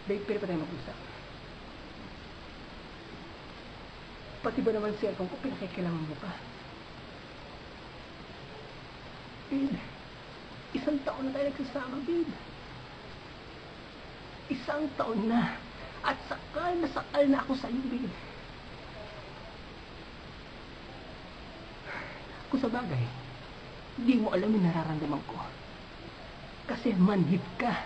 Babe, pwede pa tayo mag-usap. Pati ba naman cellphone ko, pinakikilaman mo pa? Babe, 1 taon na tayo nagsasama, babe. 1 taon na. At sakal na ako sa'yo, babe. Kung sa bagay, hindi mo alam yung nararamdaman ko. Kasi manhid ka.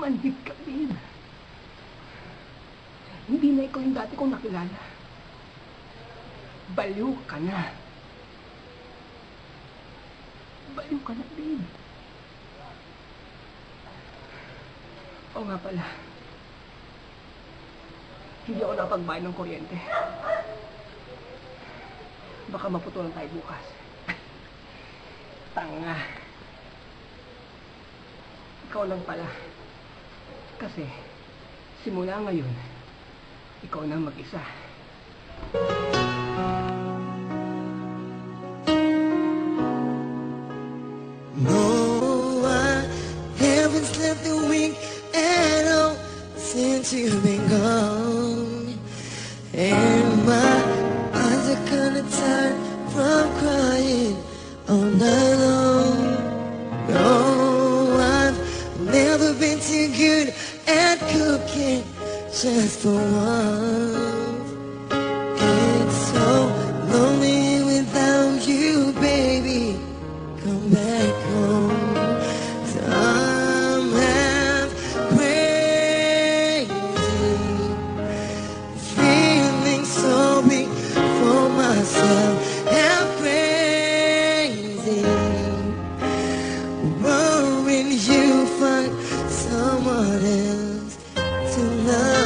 Manhid ka, babe. Hindi na ikaw yung dati kong nakilala. Baliw ka na. Baliw ka na, babe. Oo nga pala. Hindi ako nakapagbayad ng kuryente. Baka maputulan tayo bukas. Tanga. Ikaw lang pala. Kasi, simula ngayon, ikaw na mag-isa. No, I haven't slept a week at all since you've been gone. And my eyes are kinda tired from crying all night long. No, I've never been too good at cooking just for one. It's so lonely without you, baby. Come back home. I'm half crazy, feeling sorry for myself. Half crazy, worrying you find someone else to love.